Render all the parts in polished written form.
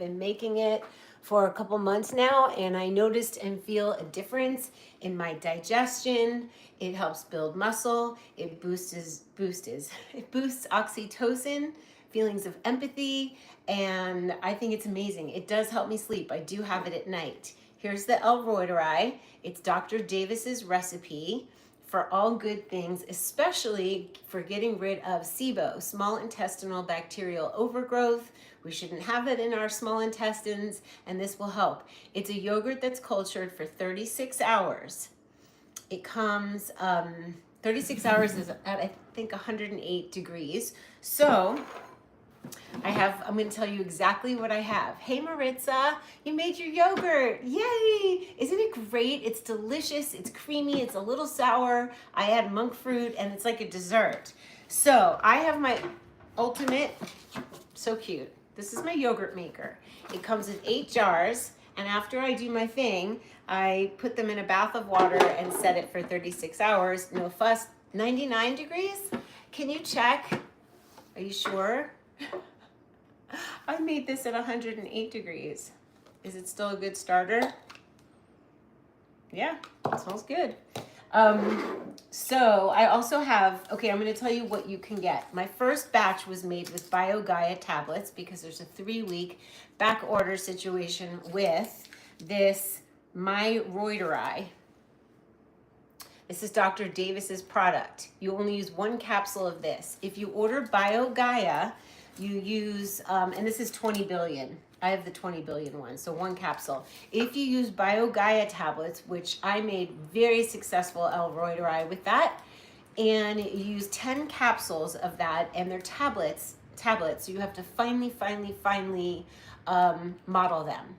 been making it for a couple months now, and I noticed and feel a difference in my digestion. It helps build muscle. It boosts oxytocin, feelings of empathy, and I think it's amazing. It does help me sleep. I do have it at night. Here's the reuteri. It's Dr. Davis's recipe for all good things, especially for getting rid of SIBO, small intestinal bacterial overgrowth. We shouldn't have it in our small intestines, and this will help. It's a yogurt that's cultured for 36 hours. It comes, 36 hours is at, I think, 108 degrees. So I'm going to tell you exactly what I have. Hey Maritza, you made your yogurt. Yay! Isn't it great? It's delicious. It's creamy. It's a little sour. I add monk fruit and it's like a dessert. So I have my ultimate, so cute. This is my yogurt maker. It comes in 8 jars, and after I do my thing, I put them in a bath of water and set it for 36 hours. No fuss. 99 degrees? Can you check? Are you sure? I made this at 108 degrees. Is it still a good starter? Yeah, it smells good. So I also have, okay, I'm going to tell you what you can get. My first batch was made with BioGaia tablets because there's a 3-week back order situation with this My reuteri. This is Dr. Davis's product. You only use 1 capsule of this. If you order BioGaia, you use, and this is 20 billion. I have the 20 billion one, so 1 capsule. If you use BioGaia tablets, which I made very successful reuteri with that, and you use 10 capsules of that, and they're tablets, so you have to finely model them.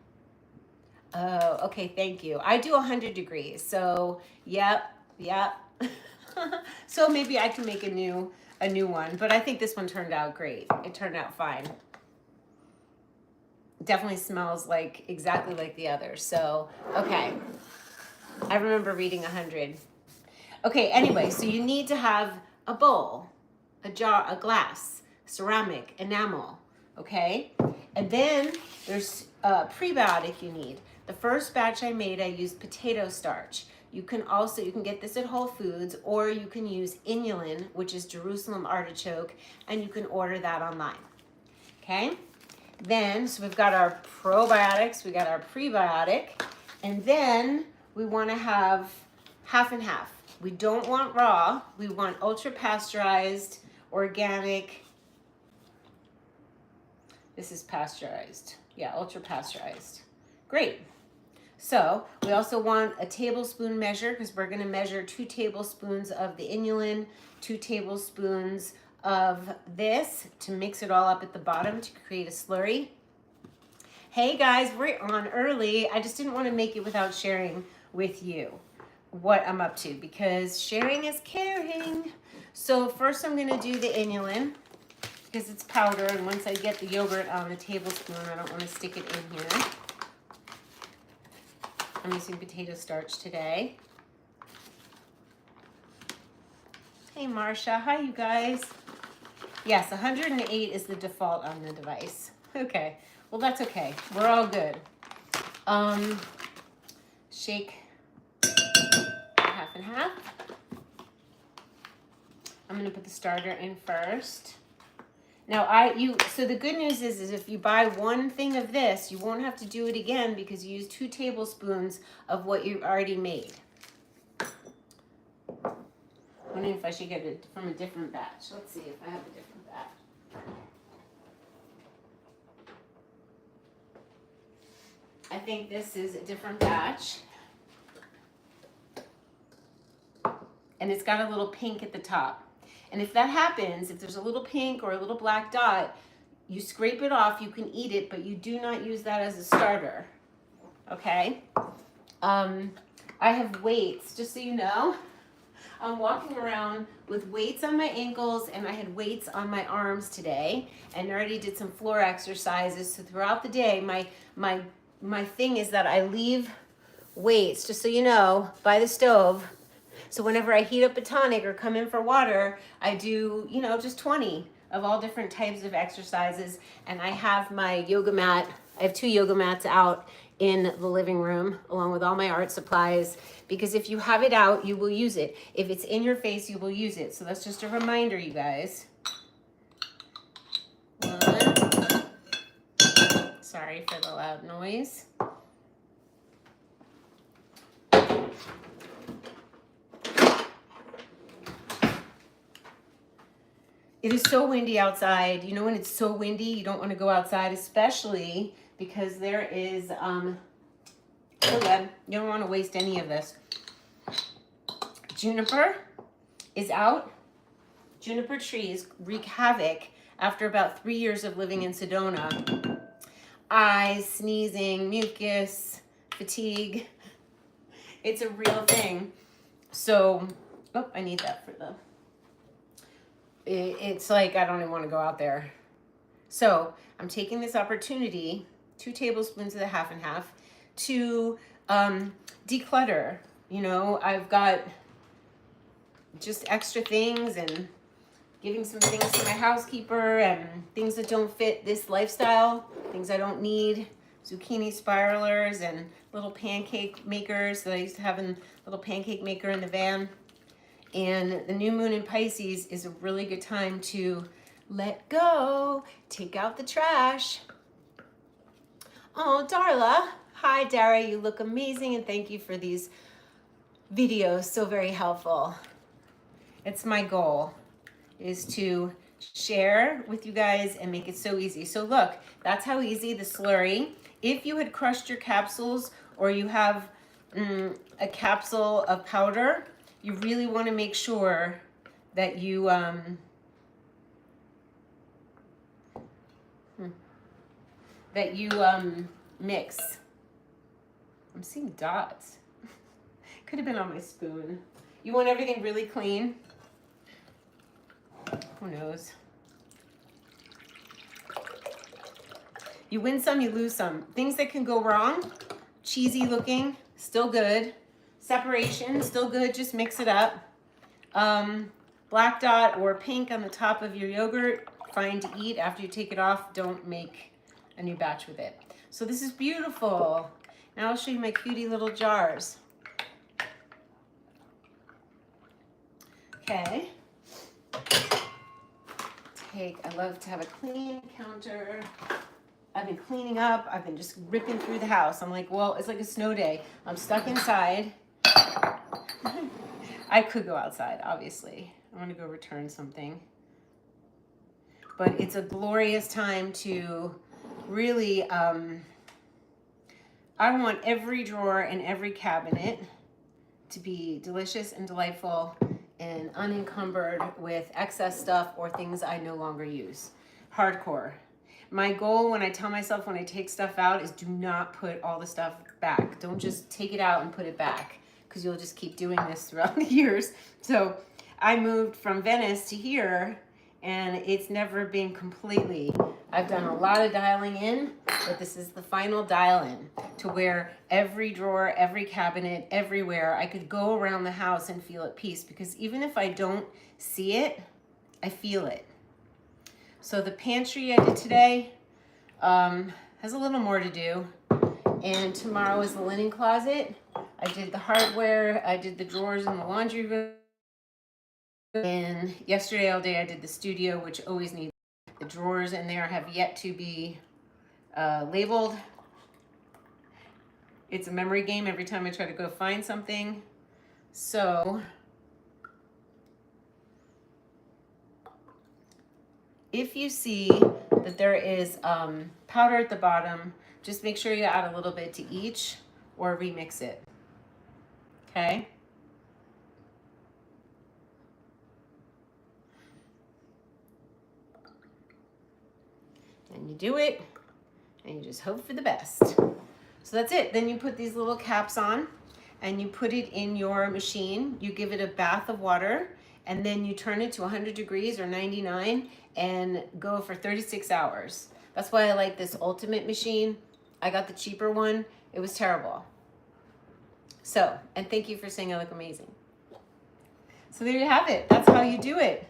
Oh, okay, thank you. I do 100 degrees, so yep. So maybe I can make a new one, but I think this one turned out great. It turned out fine. Definitely smells like exactly like the others. So, okay. I remember reading 100. Okay, anyway, so you need to have a bowl, a jar, a glass, ceramic, enamel, okay? And then there's a prebiotic you need. The first batch I made, I used potato starch. You can get this at Whole Foods, or you can use inulin, which is Jerusalem artichoke, and you can order that online, okay? Then, so we've got our probiotics, we got our prebiotic, and then we want to have half and half. We don't want raw, we want ultra pasteurized, organic. This is pasteurized. Yeah, ultra pasteurized. Great. So we also want a tablespoon measure, because we're going to measure 2 tablespoons of the inulin, 2 tablespoons of this to mix it all up at the bottom to create a slurry. Hey guys, we're on early. I just didn't want to make it without sharing with you what I'm up to, because sharing is caring. So first I'm going to do the inulin because it's powder, and once I get the yogurt on the tablespoon, I don't want to stick it in here. I'm using potato starch today. Hey Marsha, hi you guys. Yes, 108 is the default on the device. Okay, well that's okay. We're all good. Shake half and half. I'm gonna put the starter in first. Now so the good news is if you buy 1 thing of this, you won't have to do it again because you use 2 tablespoons of what you already made. I'm wondering if I should get it from a different batch. Let's see if I have a different batch. I think this is a different batch. And it's got a little pink at the top. And if that happens, if there's a little pink or a little black dot, you scrape it off, you can eat it, but you do not use that as a starter, okay? I have weights, just so you know. I'm walking around with weights on my ankles, and I had weights on my arms today, and I already did some floor exercises. So throughout the day, my thing is that I leave weights, just so you know, by the stove. So whenever I heat up a tonic or come in for water, I do, just 20 of all different types of exercises. And I have my yoga mat I have 2 yoga mats out in the living room along with all my art supplies, because if you have it out, you will use it. If it's in your face, you will use it. So that's just a reminder, you guys. 1. Sorry for the loud noise. It is so windy outside. You know, when it's so windy, you don't want to go outside, especially because there is, so good. You don't want to waste any of this. Juniper is out. Juniper trees wreak havoc after about 3 years of living in Sedona. Eyes, sneezing, mucus, fatigue. It's a real thing. So, oh, I need that for the... It's like I don't even want to go out there. So I'm taking this opportunity, 2 tablespoons of the half and half, to declutter. You know, I've got just extra things and giving some things to my housekeeper and things that don't fit this lifestyle, things I don't need, zucchini spiralers and little pancake makers that I used to have in little pancake maker in the van. And the new moon in Pisces is a really good time to let go, take out the trash. Oh, Darla. Hi, Dara. You look amazing, and thank you for these videos. So very helpful. It's my goal, is to share with you guys and make it so easy. So look, that's how easy the slurry. If you had crushed your capsules, or you have a capsule of powder, you really want to make sure that you mix. I'm seeing dots. Could have been on my spoon. You want everything really clean. Who knows? You win some, you lose some. Things that can go wrong: cheesy looking, still good. Separation, still good, just mix it up. Black dot or pink on the top of your yogurt, fine to eat. After you take it off, don't make a new batch with it. So this is beautiful. Now I'll show you my cutie little jars. Okay. I love to have a clean counter. I've been cleaning up. I've been just ripping through the house. I'm like, well, it's like a snow day. I'm stuck inside. I could go outside, obviously. I want to go return something. But it's a glorious time to really, I want every drawer and every cabinet to be delicious and delightful and unencumbered with excess stuff or things I no longer use. Hardcore. My goal when I tell myself when I take stuff out is do not put all the stuff back. Don't just take it out and put it back, because you'll just keep doing this throughout the years. So I moved from Venice to here, and it's never been completely. I've done a lot of dialing in, but this is the final dial in to where every drawer, every cabinet, everywhere, I could go around the house and feel at peace, because even if I don't see it, I feel it. So the pantry I did today has a little more to do. And tomorrow is the linen closet. I did the hardware. I did the drawers in the laundry room. And yesterday all day I did the studio, which always needs the drawers in there have yet to be labeled. It's a memory game every time I try to go find something. So if you see that there is powder at the bottom, just make sure you add a little bit to each or remix it. Okay? And you do it, and you just hope for the best. So that's it. Then you put these little caps on, and you put it in your machine. You give it a bath of water, and then you turn it to 100 degrees or 99 and go for 36 hours. That's why I like this Ultimate machine. I got the cheaper one. It was terrible. So, and thank you for saying I look amazing. So there you have it. That's how you do it.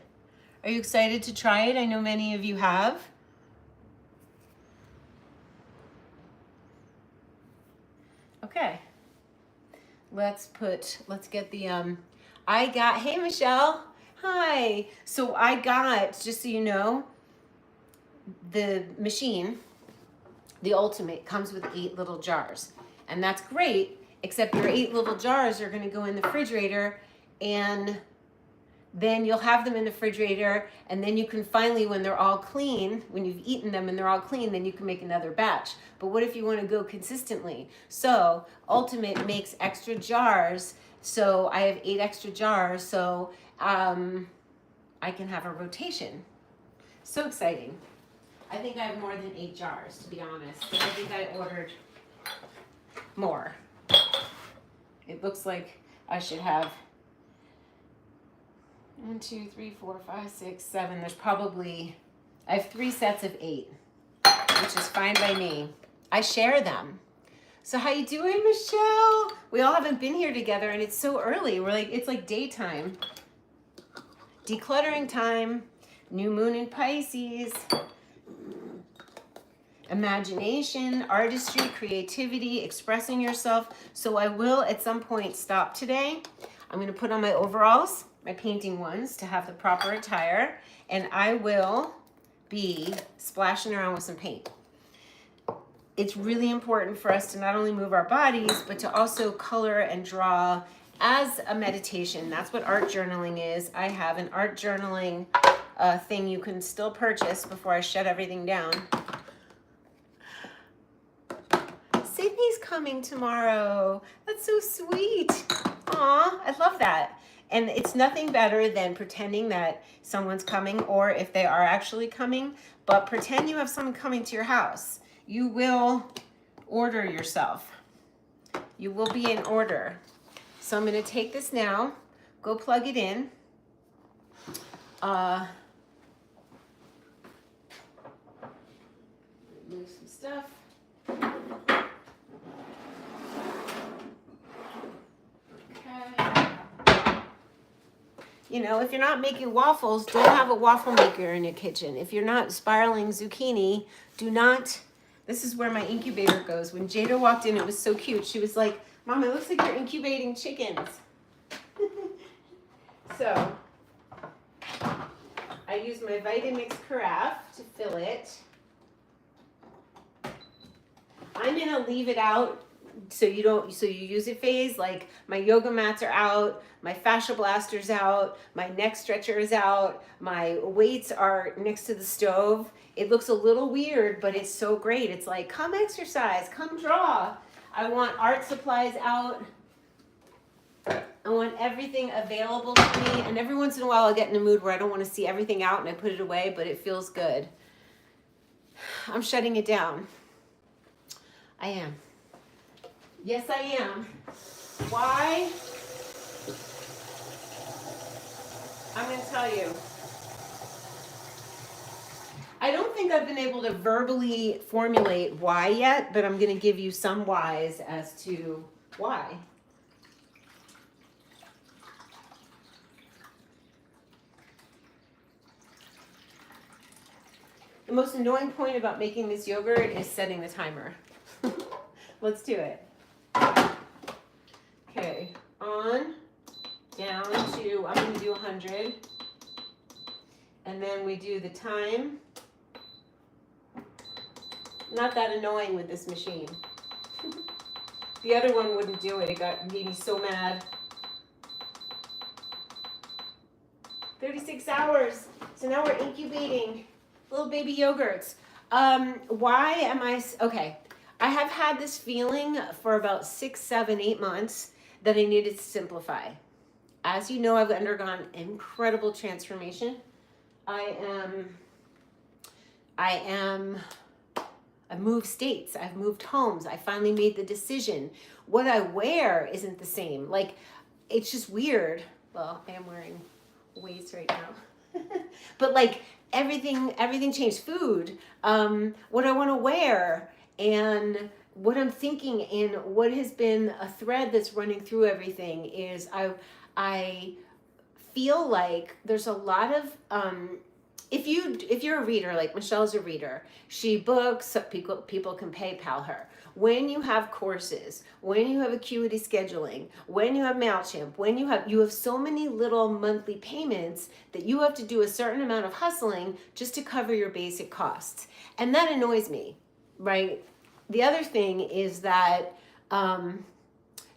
Are you excited to try it? I know many of you have. Okay. Let's get the, hey Michelle, hi. So I got, just so you know, the machine, the Ultimate, comes with 8 little jars. And that's great, except your 8 little jars are gonna go in the refrigerator, and then you'll have them in the refrigerator, and then you can finally, when they're all clean, when you've eaten them and they're all clean, then you can make another batch. But what if you want to go consistently? So Ultimate makes extra jars. So I have 8 extra jars, so I can have a rotation. So exciting. I think I have more than 8 jars, to be honest. I think I ordered more. It looks like I should have 1, 2, 3, 4, 5, 6, 7. There's probably, I have 3 sets of 8, which is fine by me. I share them. So how you doing, Michelle? We all haven't been here together, and it's so early. It's like daytime. Decluttering time, new moon in Pisces. Imagination, artistry, creativity, expressing yourself. So I will at some point stop today. I'm gonna put on my overalls, my painting ones, to have the proper attire, and I will be splashing around with some paint. It's really important for us to not only move our bodies, but to also color and draw as a meditation. That's what art journaling is. I have an art journaling thing you can still purchase before I shut everything down. Sydney's coming tomorrow. That's so sweet. Aw, I love that. And it's nothing better than pretending that someone's coming, or if they are actually coming, but pretend you have someone coming to your house. You will order yourself. You will be in order. So I'm going to take this now, go plug it in. Move some stuff. You know, if you're not making waffles, don't have a waffle maker in your kitchen. If you're not spiraling zucchini, do not. This is where my incubator goes. When Jada walked in, it was so cute. She was like, Mom, it looks like you're incubating chickens. So, I use my Vitamix carafe to fill it. I'm gonna leave it out so you use it phase. Like, my yoga mats are out, my fascia blaster's out, my neck stretcher is out, my weights are next to the stove. It looks a little weird, but it's so great. It's like, come exercise, come draw. I want art supplies out. I want everything available to me. And every once in a while I'll get in a mood where I don't want to see everything out and I put it away, but it feels good. I'm shutting it down. I am. Yes, I am. Why? I'm going to tell you. I don't think I've been able to verbally formulate why yet, but I'm going to give you some whys as to why. The most annoying point about making this yogurt is setting the timer. Let's do it. Okay, on, down to, I'm going to do 100. And then we do the time. Not that annoying with this machine. The other one wouldn't do it. It made me so mad. 36 hours. So now we're incubating little baby yogurts. Why am I, okay. I have had this feeling for about 6, 7, 8 months that I needed to simplify. As you know, I've undergone incredible transformation. I've moved states, I've moved homes, I finally made the decision. What I wear isn't the same. Like, it's just weird. Well, I am wearing weights right now. But like, everything changed. Food, what I want to wear, and what I'm thinking, and what has been a thread that's running through everything is I feel like there's a lot of if you're a reader, like Michelle's a reader, she books, so people can PayPal her. When you have courses, when you have acuity scheduling, when you have MailChimp, when you have so many little monthly payments that you have to do a certain amount of hustling just to cover your basic costs. And that annoys me, right? The other thing is that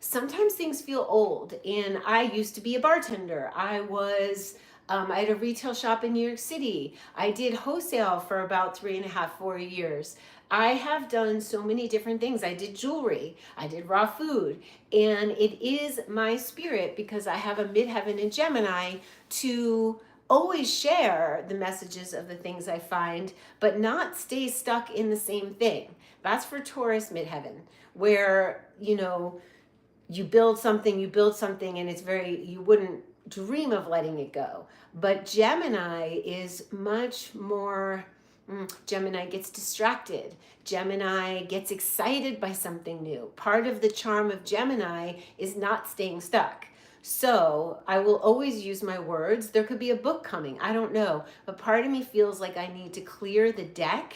sometimes things feel old. And I used to be a bartender. I had a retail shop in New York City. I did wholesale for about 3.5, 4 years. I have done so many different things. I did jewelry. I did raw food. And it is my spirit, because I have a midheaven in Gemini, to always share the messages of the things I find, but not stay stuck in the same thing. That's for Taurus midheaven, where, you build something, and it's you wouldn't dream of letting it go. But Gemini is much more, Gemini gets distracted. Gemini gets excited by something new. Part of the charm of Gemini is not staying stuck. So I will always use my words. There could be a book coming, I don't know. But part of me feels like I need to clear the deck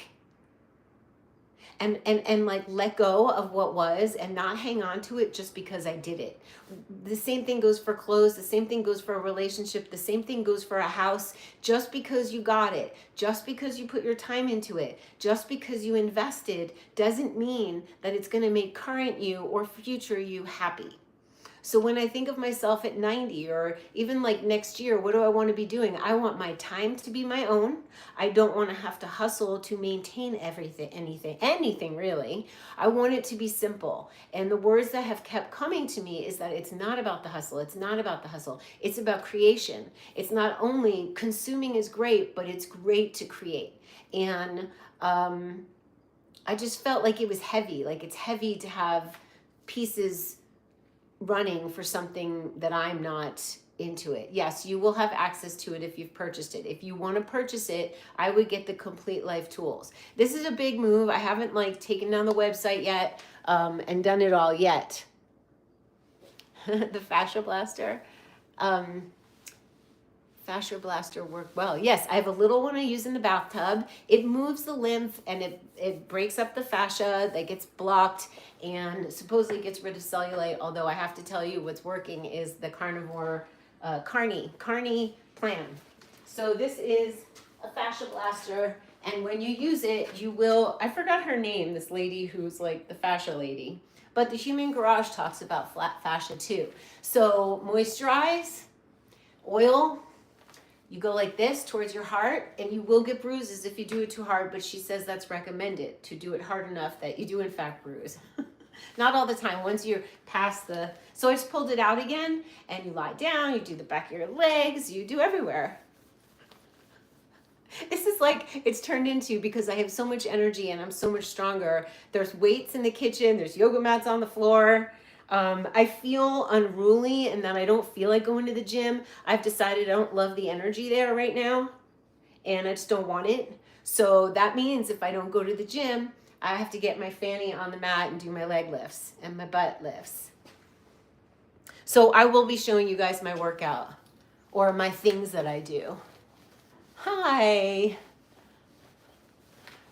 and like let go of what was and not hang on to it just because I did it. The same thing goes for clothes. The same thing goes for a relationship. The same thing goes for a house. Just because you got it, just because you put your time into it, just because you invested, doesn't mean that it's going to make current you or future you happy. So when I think of myself at 90, or even like next year, what do I want to be doing? I want my time to be my own. I don't want to have to hustle to maintain anything really. I want it to be simple. And the words that have kept coming to me is that it's not about the hustle. It's not about the hustle. It's about creation. It's not only consuming is great, but it's great to create. And I just felt like it was heavy. Like it's heavy to have pieces running for something that I'm not into it. Yes, you will have access to it if you've purchased it. If you want to purchase it, I would get the Complete Life tools. This is a big move. I haven't taken down the website yet and done it all yet. The fascia blaster. Fascia blaster worked well. Yes, I have a little one I use in the bathtub. It moves the lymph and it breaks up the fascia that gets blocked and supposedly gets rid of cellulite. Although I have to tell you, what's working is the carnivore Carney plan. So this is a fascia blaster, and when you use it, you will, I forgot her name, this lady who's like the fascia lady, but the Human Garage talks about flat fascia too. So moisturize, oil, you go like this towards your heart, and you will get bruises if you do it too hard, but she says that's recommended, to do it hard enough that you do in fact bruise. Not all the time, once you're past the, so I just pulled it out again, and you lie down, you do the back of your legs, you do everywhere. This is like, it's turned into, because I have so much energy and I'm so much stronger, there's weights in the kitchen, there's yoga mats on the floor. I feel unruly and that I don't feel like going to the gym. I've decided I don't love the energy there right now, and I just don't want it. So that means if I don't go to the gym, I have to get my fanny on the mat and do my leg lifts and my butt lifts. So I will be showing you guys my workout or my things that I do. Hi.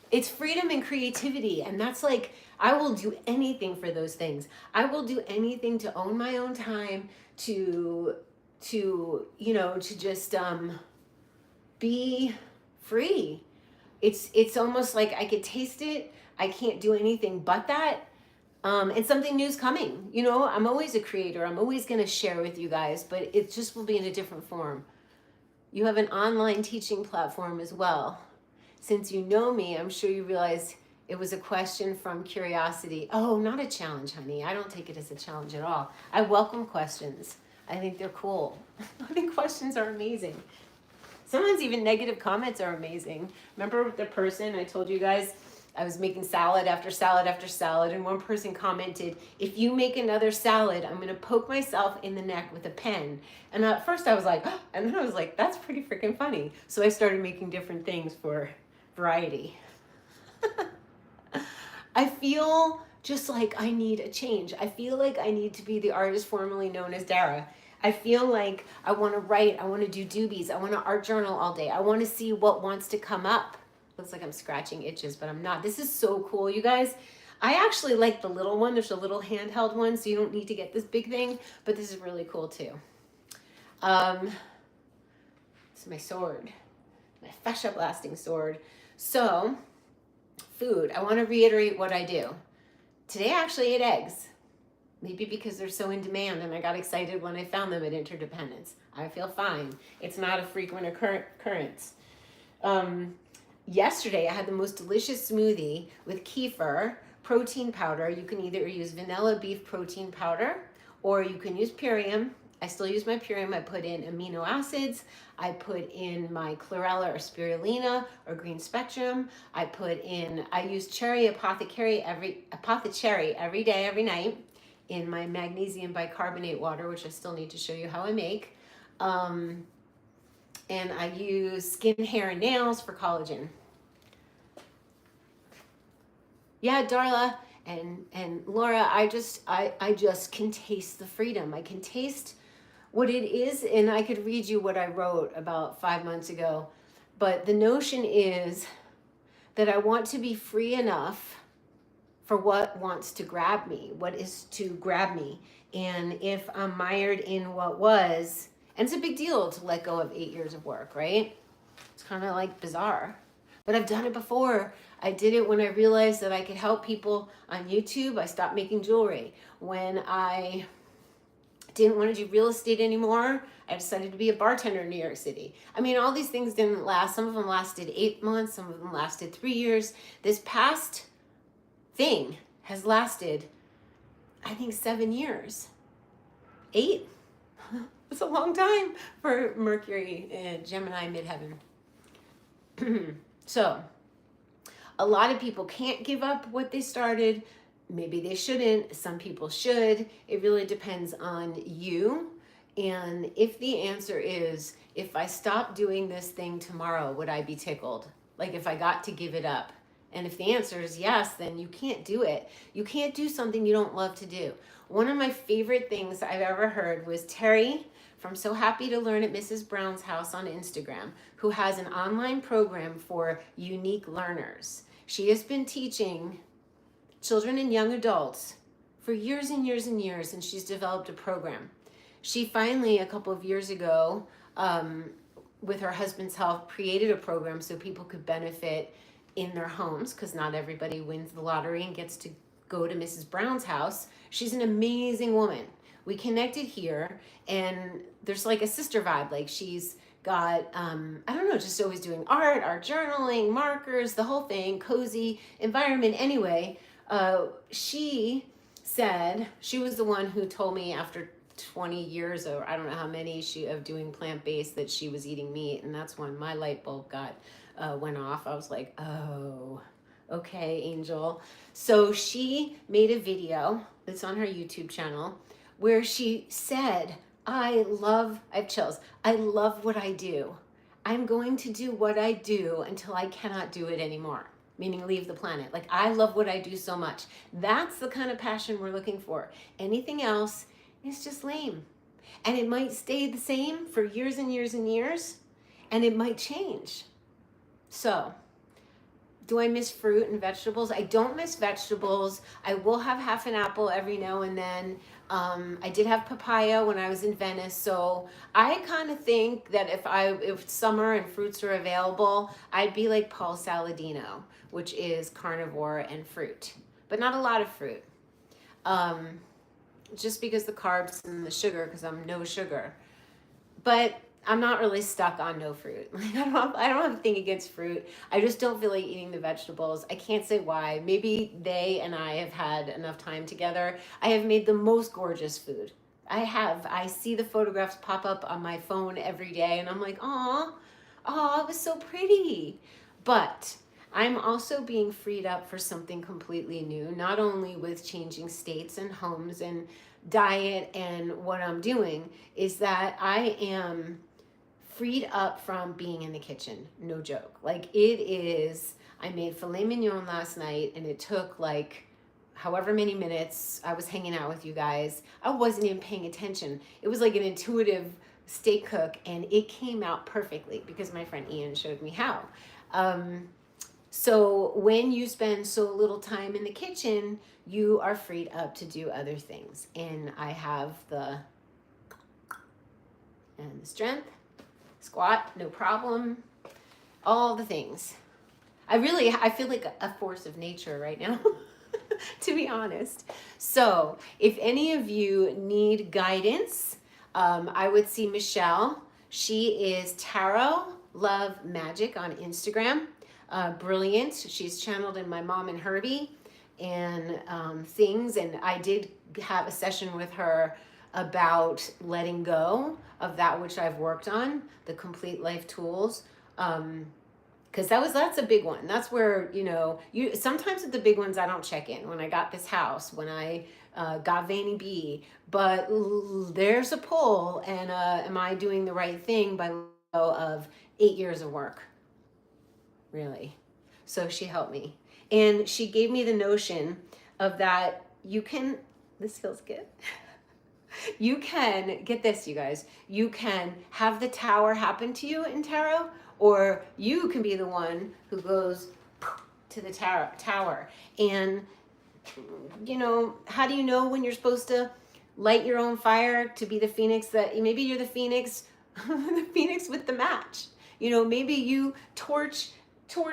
It's freedom and creativity, and that's like, I will do anything for those things. I will do anything to own my own time, to just be free. It's almost like I could taste it. I can't do anything but that. And something new's coming. I'm always a creator. I'm always going to share with you guys, but it just will be in a different form. You have an online teaching platform as well. Since you know me, I'm sure you realized it was a question from curiosity. Oh, not a challenge, honey. I don't take it as a challenge at all. I welcome questions. I think they're cool. I think questions are amazing. Sometimes even negative comments are amazing. Remember the person I told you guys, I was making salad after salad after salad, and one person commented, if you make another salad, I'm going to poke myself in the neck with a pen. And at first I was like, oh, and then I was like, that's pretty freaking funny. So I started making different things for variety. I feel just like I need a change. I feel like I need to be the artist formerly known as Dara. I feel like I want to write, I want to do doobies, I want to art journal all day. I want to see what wants to come up. Looks like I'm scratching itches, but I'm not. This is so cool, you guys. I actually like the little one. There's a little handheld one, so you don't need to get this big thing, but this is really cool too. This is my sword, my fascia blasting sword. So, food. I want to reiterate what I do. Today I actually ate eggs. Maybe because they're so in demand and I got excited when I found them at Interdependence. I feel fine. It's not a frequent occurrence. Yesterday I had the most delicious smoothie with kefir, protein powder. You can either use vanilla beef protein powder or you can use Purium. I still use my Purium. I put in amino acids. I put in my chlorella or spirulina or green spectrum. I use cherry apothecary every day, every night in my magnesium bicarbonate water, which I still need to show you how I make. And I use skin, hair, and nails for collagen. Yeah, Darla and Laura, I just can taste the freedom. I can taste what it is, and I could read you what I wrote about 5 months ago. But the notion is that I want to be free enough for what wants to grab me, what is to grab me. And if I'm mired in what was, and it's a big deal to let go of 8 years of work, right? It's kind of like bizarre, but I've done it before. I did it when I realized that I could help people on YouTube. I stopped making jewelry. When I didn't want to do real estate anymore, I decided to be a bartender in New York City. I mean, all these things didn't last. Some of them lasted 8 months. Some of them lasted 3 years. This past thing has lasted, I think, 7 years. 8? It's a long time for Mercury and Gemini midheaven. So, a lot of people can't give up what they started. Maybe they shouldn't. Some people should. It really depends on you. And if the answer is, if I stop doing this thing tomorrow, would I be tickled? Like if I got to give it up? And if the answer is yes, then you can't do it. You can't do something you don't love to do. One of my favorite things I've ever heard was Terry from So Happy to Learn at Mrs. Brown's House on Instagram, who has an online program for unique learners. She has been teaching children and young adults for years and years and years, and she's developed a program. She finally, a couple of years ago, with her husband's help, created a program so people could benefit in their homes, because not everybody wins the lottery and gets to go to Mrs. Brown's house. She's an amazing woman. We connected here, and there's like a sister vibe. Like she's got, I don't know, just always doing art journaling, markers, the whole thing, cozy environment. Anyway, she said, she was the one who told me after 20 years, or I don't know how many of doing plant-based, that she was eating meat. And that's when my light bulb went off. I was like, oh, okay, Angel. So she made a video that's on her YouTube channel where she said, I have chills. I love what I do. I'm going to do what I do until I cannot do it anymore, meaning leave the planet. Like, I love what I do so much. That's the kind of passion we're looking for. Anything else is just lame. And it might stay the same for years and years and years, and it might change. So, do I miss fruit and vegetables? I don't miss vegetables. I will have half an apple every now and then. I did have papaya when I was in Venice. So I kind of think that if summer and fruits are available, I'd be like Paul Saladino, which is carnivore and fruit, but not a lot of fruit. Just because the carbs and the sugar, because I'm no sugar. But I'm not really stuck on no fruit. I don't have a thing against fruit. I just don't feel like eating the vegetables. I can't say why. Maybe they and I have had enough time together. I have made the most gorgeous food. I see the photographs pop up on my phone every day, and I'm like, aw, it was so pretty. But I'm also being freed up for something completely new, not only with changing states and homes and diet and what I'm doing, is that I am freed up from being in the kitchen. No joke. Like, it is, I made filet mignon last night, and it took like however many minutes I was hanging out with you guys, I wasn't even paying attention. It was like an intuitive steak cook, and it came out perfectly because my friend Ian showed me how. So when you spend so little time in the kitchen, you are freed up to do other things. And I have the strength, squat, no problem, all the things. I feel like a force of nature right now, to be honest. So if any of you need guidance, I would see Michelle. She is Tarot Love Magic on Instagram. Brilliant. She's channeled in my mom and Herbie and things. And I did have a session with her about letting go of that which I've worked on, the complete life tools. Because that's a big one. That's where, you sometimes with the big ones I don't check in. When I got this house, when I got Vanny B, but there's a pull, and am I doing the right thing by letting go of 8 years of work? Really. So she helped me, and she gave me the notion of that this feels good. You can get this, you guys. You can have the tower happen to you in tarot, or you can be the one who goes to the tower. And, how do you know when you're supposed to light your own fire to be the phoenix that maybe you're the phoenix, the phoenix with the match? Maybe you torch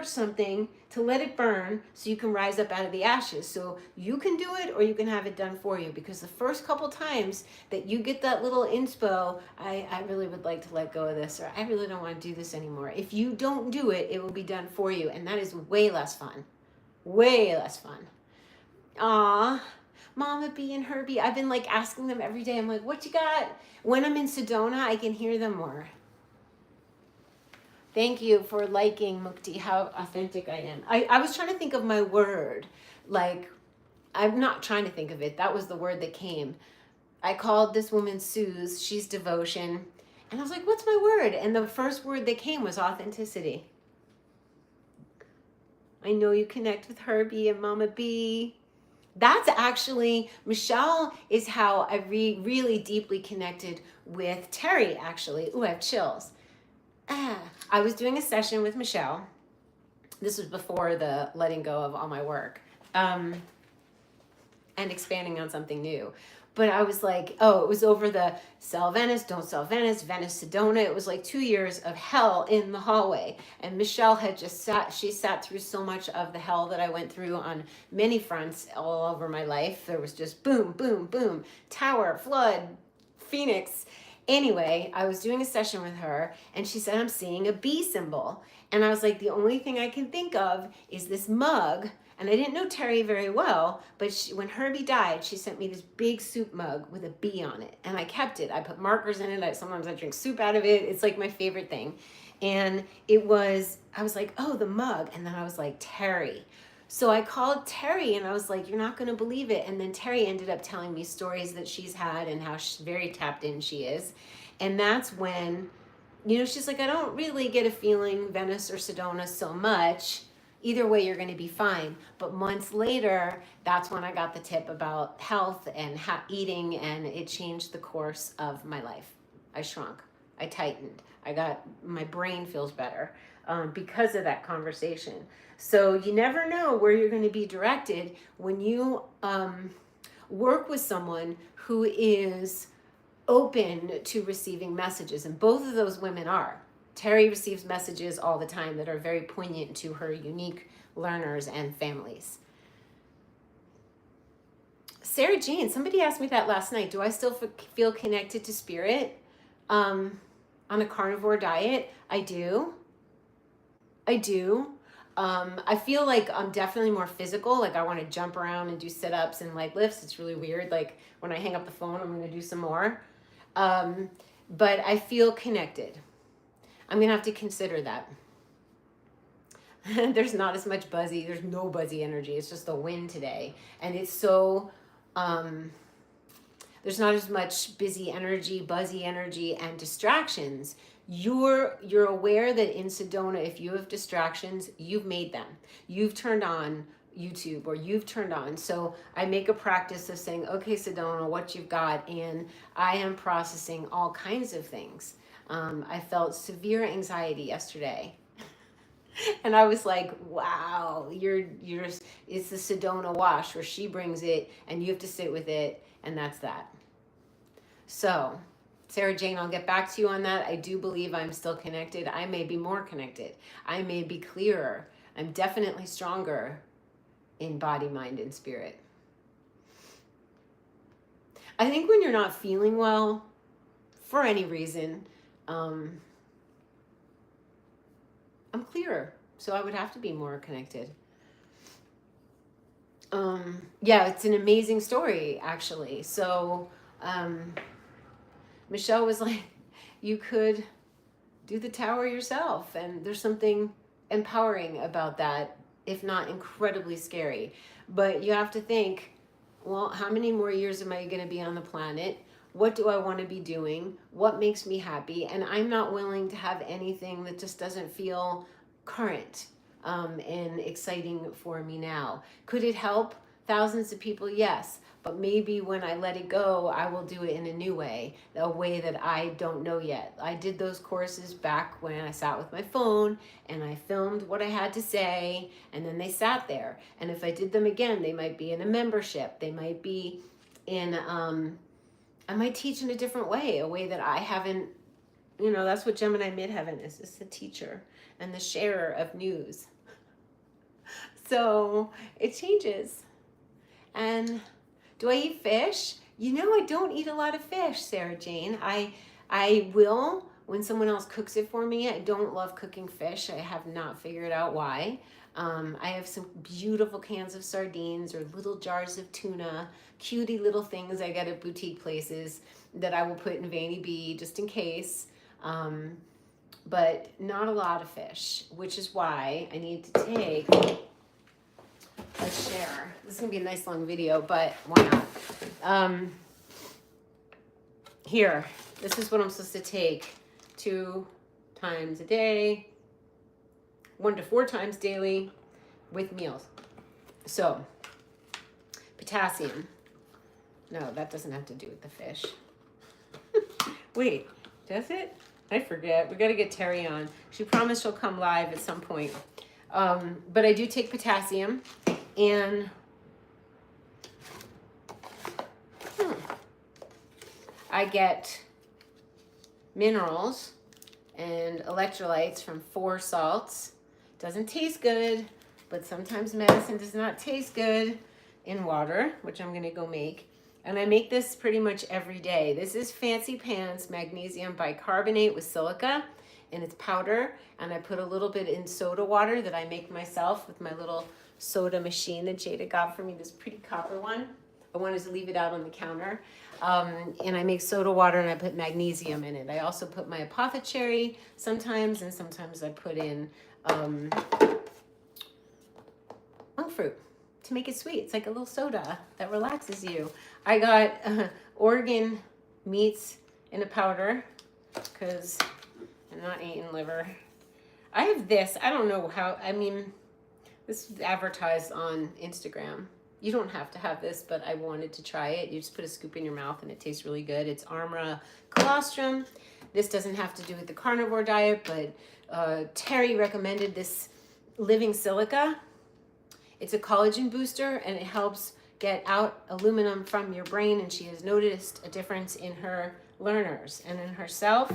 something to let it burn so you can rise up out of the ashes. So you can do it, or you can have it done for you, because the first couple times that you get that little inspo, I really would like to let go of this, or I really don't want to do this anymore. If you don't do it, it will be done for you, and that is way less fun. Way less fun. Mama B and Herbie, I've been asking them every day. I'm like, what you got? When I'm in Sedona, I can hear them more. Thank you for liking, Mukti, how authentic I am. I was trying to think of my word. I'm not trying to think of it. That was the word that came. I called this woman Suze. She's devotion. And I was like, what's my word? And the first word that came was authenticity. I know you connect with Herbie and Mama B. That's actually, Michelle is how I really deeply connected with Terry, actually. Ooh, I have chills. I was doing a session with Michelle. This was before the letting go of all my work and expanding on something new. But I was like, it was over the sell Venice, don't sell Venice, Venice Sedona. It was 2 years of hell in the hallway. And Michelle had she sat through so much of the hell that I went through on many fronts all over my life. There was just boom, boom, boom, tower, flood, Phoenix. Anyway, I was doing a session with her, and she said, I'm seeing a bee symbol. And I was like, the only thing I can think of is this mug. And I didn't know Terry very well, but when Herbie died, she sent me this big soup mug with a bee on it. And I kept it. I put markers in it. Sometimes I drink soup out of it. It's my favorite thing. And I was like, oh, the mug. And then I was like, Terry. So I called Terry, and I was like, you're not going to believe it. And then Terry ended up telling me stories that she's had and how very tapped in she is. And that's when, she's like, I don't really get a feeling Venice or Sedona so much. Either way, you're going to be fine. But months later, that's when I got the tip about health and eating, and it changed the course of my life. I shrunk. I tightened. My brain feels better because of that conversation. So you never know where you're going to be directed when you work with someone who is open to receiving messages. And both of those women are. Terry receives messages all the time that are very poignant to her unique learners and families. Sarah Jane, somebody asked me that last night. Do I still feel connected to spirit on a carnivore diet? I do. I feel like I'm definitely more physical. I want to jump around and do sit-ups and lifts. It's really weird. When I hang up the phone, I'm going to do some more. But I feel connected. I'm going to have to consider that. There's not as much buzzy. There's no buzzy energy. It's just the wind today. And it's so, there's not as much busy energy, buzzy energy, and distractions. You're aware that in Sedona, if you have distractions, you've made them. You've turned on YouTube or you've turned on. So I make a practice of saying, okay, Sedona, what you've got. And I am processing all kinds of things. I felt severe anxiety yesterday. And I was like, wow, it's the Sedona wash where she brings it and you have to sit with it. And that's that. So Sarah Jane, I'll get back to you on that. I do believe I'm still connected. I may be more connected. I may be clearer. I'm definitely stronger in body, mind, and spirit. I think when you're not feeling well, for any reason, I'm clearer. So I would have to be more connected. Yeah, it's an amazing story, actually. So Michelle was like, you could do the tower yourself. And there's something empowering about that, if not incredibly scary. But you have to think, well, how many more years am I going to be on the planet? What do I want to be doing? What makes me happy? And I'm not willing to have anything that just doesn't feel current and exciting for me now. Could it help thousands of people? Yes. But maybe when I let it go, I will do it in a new way, a way that I don't know yet. I did those courses back when I sat with my phone and I filmed what I had to say, and then they sat there. And if I did them again, they might be in a membership. They might be in, I might teach in a different way, a way that I haven't, that's what Gemini Midheaven is. It's the teacher and the sharer of news. So it changes. And do I eat fish? I don't eat a lot of fish, Sarah Jane. I will when someone else cooks it for me. I don't love cooking fish. I have not figured out why. I have some beautiful cans of sardines or little jars of tuna, cutie little things I get at boutique places that I will put in Vanny B just in case. But not a lot of fish, which is why I need to take a share. This is going to be a nice long video, but why not? Here, this is what I'm supposed to take 2 times a day, 1 to 4 times daily with meals. So, potassium. No, that doesn't have to do with the fish. Wait, does it? I forget. We got to get Terry on. She promised she'll come live at some point. But I do take potassium, and I get minerals and electrolytes from 4 salts. Doesn't taste good, but sometimes medicine does not taste good in water, which I'm going to go make. And I make this pretty much every day. This is Fancy Pants magnesium bicarbonate with silica, and it's powder. And I put a little bit in soda water that I make myself with my little soda machine that Jada got for me, this pretty copper one. I wanted to leave it out on the counter. And I make soda water and I put magnesium in it. I also put my apothecary sometimes, and sometimes I put in monk fruit to make it sweet. It's like a little soda that relaxes you. I got organ meats in a powder because I'm not eating liver. I have this. I don't know how, this is advertised on Instagram. You don't have to have this, but I wanted to try it. You just put a scoop in your mouth and it tastes really good. It's Armra colostrum. This doesn't have to do with the carnivore diet, but Terry recommended this living silica. It's a collagen booster and it helps get out aluminum from your brain, and she has noticed a difference in her learners and in herself.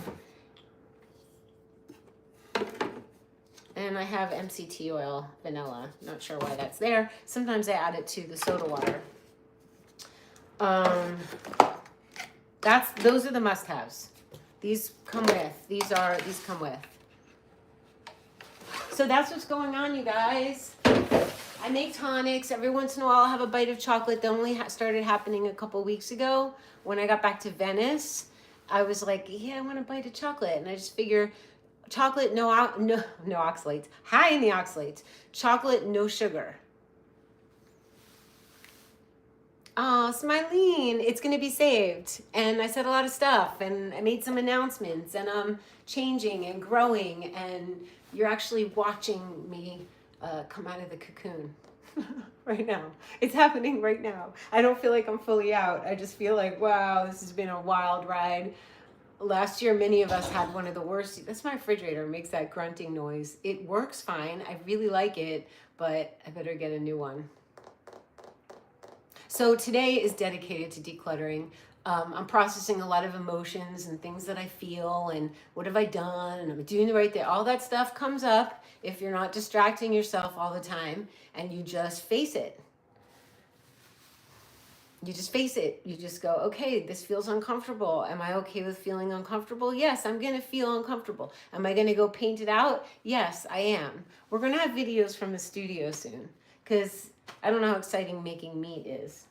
And I have MCT oil, vanilla. Not sure why that's there. Sometimes I add it to the soda water. Those are the must-haves. These come with. These come with. So that's what's going on, you guys. I make tonics. Every once in a while I'll have a bite of chocolate. That only started happening a couple weeks ago. When I got back to Venice, I was like, yeah, I want a bite of chocolate. And I just figure chocolate, no oxalates. High in the oxalates. Chocolate, no sugar. Oh, Smilene, it's going to be saved. And I said a lot of stuff, and I made some announcements, and I'm changing and growing, and you're actually watching me come out of the cocoon. right now. It's happening right now. I don't feel like I'm fully out. I just feel like, wow, this has been a wild ride. Last year, many of us had one of the worst. That's my refrigerator. It makes that grunting noise. It works fine. I really like it, but I better get a new one. So today is dedicated to decluttering. I'm processing a lot of emotions and things that I feel and what have I done and am I doing the right thing. All that stuff comes up if you're not distracting yourself all the time and you just face it. You just face it. You just go, okay, this feels uncomfortable. Am I okay with feeling uncomfortable? Yes, I'm going to feel uncomfortable. Am I going to go paint it out? Yes, I am. We're going to have videos from the studio soon because I don't know how exciting making meat is.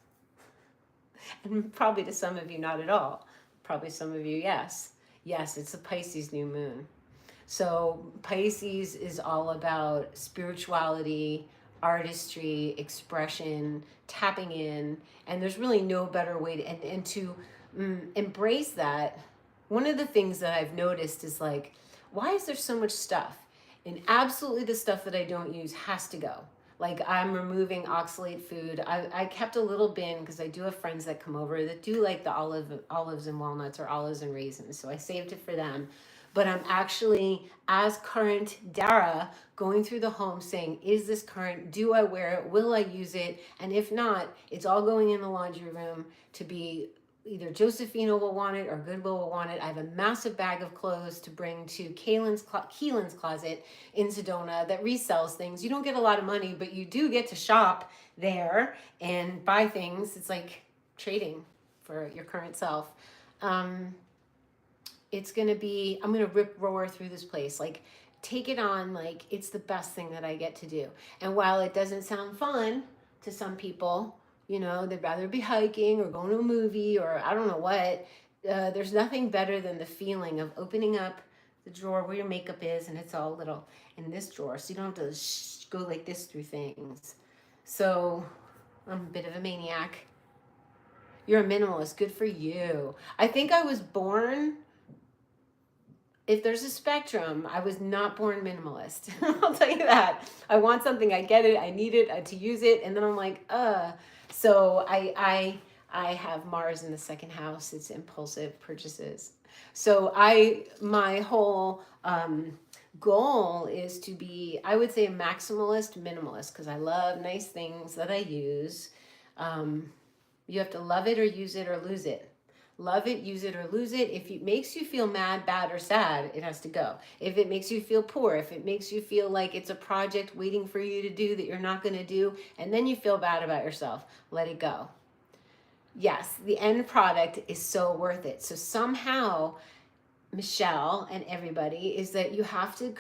And probably to some of you, not at all. Probably some of you, yes. Yes, it's a Pisces new moon. So Pisces is all about spirituality, artistry, expression, tapping in, and there's really no better way to, and to embrace that. One of the things that I've noticed is like, why is there so much stuff? And absolutely the stuff that I don't use has to go. Like I'm removing oxalate food. I kept a little bin because I do have friends that come over that do like the olives and walnuts or olives and raisins. So I saved it for them. But I'm actually, as current Dara, going through the home saying, is this current? Do I wear it? Will I use it? And if not, it's all going in the laundry room to be either Josephina will want it or Goodwill will want it. I have a massive bag of clothes to bring to Keelan's Closet in Sedona that resells things. You don't get a lot of money, but you do get to shop there and buy things. It's like trading for your current self. It's going to be, I'm going to rip roar through this place. Like, take it on like it's the best thing that I get to do. And while it doesn't sound fun to some people, you know, they'd rather be hiking or going to a movie or I don't know what, there's nothing better than the feeling of opening up the drawer where your makeup is and it's all little in this drawer. So you don't have to go like this through things. So I'm a bit of a maniac. You're a minimalist. Good for you. I think I was born, if there's a spectrum, I was not born minimalist. I'll tell you that. I want something, I get it, I need it to use it, and then I'm like, So I have Mars in the second house. It's impulsive purchases. So my whole goal is to be, I would say, a maximalist minimalist because I love nice things that I use. You have to love it or use it or lose it. Love it, use it, or lose it. If it makes you feel mad, bad, or sad, it has to go. If it makes you feel poor, if it makes you feel like it's a project waiting for you to do that you're not going to do, and then you feel bad about yourself, let it go. Yes, the end product is so worth it. So somehow, Michelle and everybody, is that you have to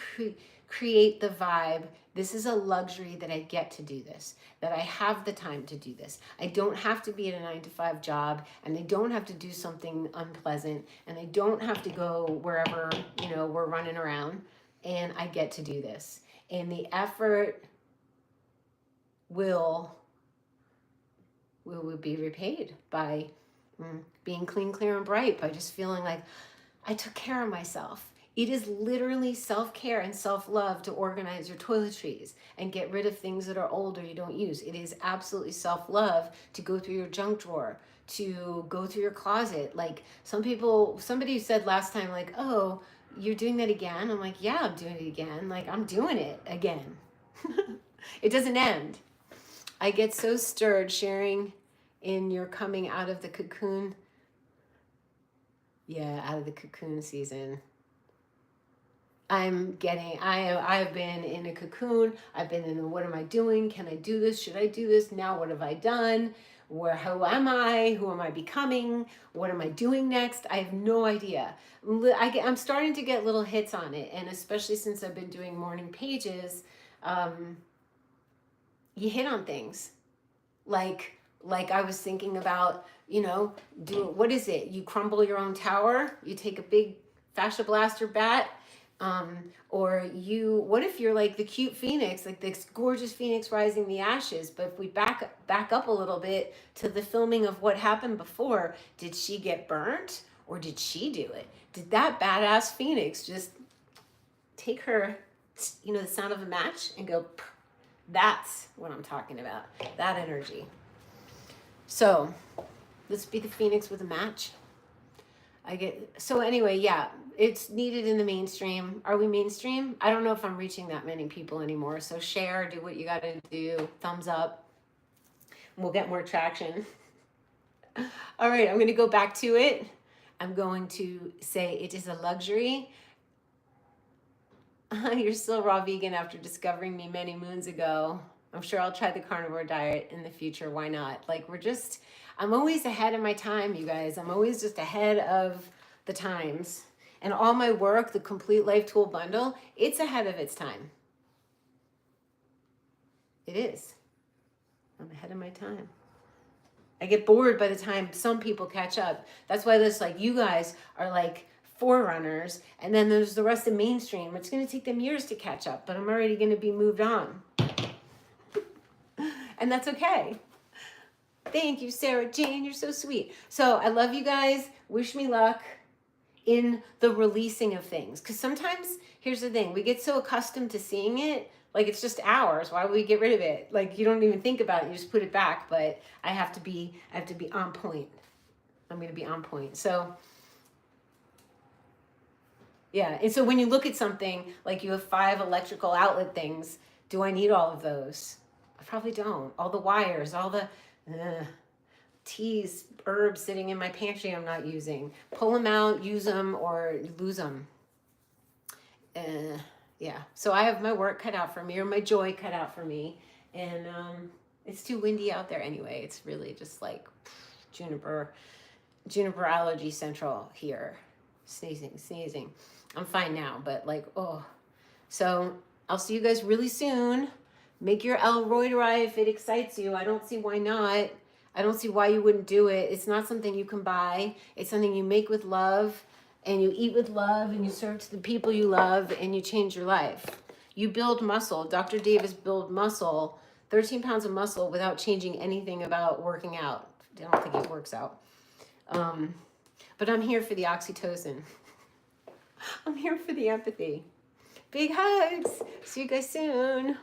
create the vibe. This is a luxury that I get to do this, that I have the time to do this. I don't have to be at a 9-to-5 job, and I don't have to do something unpleasant, and I don't have to go wherever, you know, we're running around, and I get to do this. And the effort will be repaid by being clean, clear, and bright, by just feeling like I took care of myself. It is literally self-care and self-love to organize your toiletries and get rid of things that are old or you don't use. It is absolutely self-love to go through your junk drawer, to go through your closet. Like somebody said last time, like, oh, you're doing that again? I'm like, yeah, I'm doing it again. Like, I'm doing it again. It doesn't end. I get so stirred sharing in your coming out of the cocoon. Yeah, out of the cocoon season. I've been in a cocoon. I've been in a, what am I doing? Can I do this? Should I do this? Now what have I done? Who am I? Who am I becoming? What am I doing next? I have no idea. I'm starting to get little hits on it. And especially since I've been doing morning pages, you hit on things. Like I was thinking about, you know, what is it? You crumble your own tower? You take a big fascia blaster bat? What if you're like the cute phoenix, like this gorgeous phoenix rising the ashes, but if we back up a little bit to the filming of what happened before, did she get burnt or did she do it? Did that badass phoenix just take her, you know, the sound of a match and go That's what I'm talking about. That energy. So let's be the phoenix with a match. So anyway, yeah, it's needed in the mainstream. Are we mainstream? I don't know if I'm reaching that many people anymore. So share, do what you got to do. Thumbs up. We'll get more traction. All right, I'm going to go back to it. I'm going to say it is a luxury. You're still raw vegan after discovering me many moons ago. I'm sure I'll try the carnivore diet in the future. Why not? Like, I'm always ahead of my time, you guys. I'm always just ahead of the times. And all my work, the Complete Life Tool Bundle, it's ahead of its time. It is. I'm ahead of my time. I get bored by the time some people catch up. That's why this, like, you guys are like forerunners, and then there's the rest of mainstream. It's going to take them years to catch up, but I'm already going to be moved on. And that's okay. Thank you, Sarah Jane. You're so sweet. So I love you guys. Wish me luck in the releasing of things. Because sometimes, here's the thing, we get so accustomed to seeing it, like it's just ours. Why would we get rid of it? Like, you don't even think about it. You just put it back. But I have to be on point. I'm going to be on point. So yeah. And so when you look at something, like you have 5 electrical outlet things, do I need all of those? I probably don't. All the wires, all the teas, herbs sitting in my pantry I'm not using. Pull them out, use them, or lose them. Yeah. So I have my work cut out for me, or my joy cut out for me. And it's too windy out there anyway. It's really just like juniper allergy central here. Sneezing. I'm fine now, but like, oh. So I'll see you guys really soon. Make your L reuteri if it excites you. I don't see why not. I don't see why you wouldn't do it. It's not something you can buy. It's something you make with love, and you eat with love, and you serve to the people you love, and you change your life. You build muscle. Dr. Davis built muscle, 13 pounds of muscle without changing anything about working out. I don't think it works out. But I'm here for the oxytocin. I'm here for the empathy. Big hugs. See you guys soon.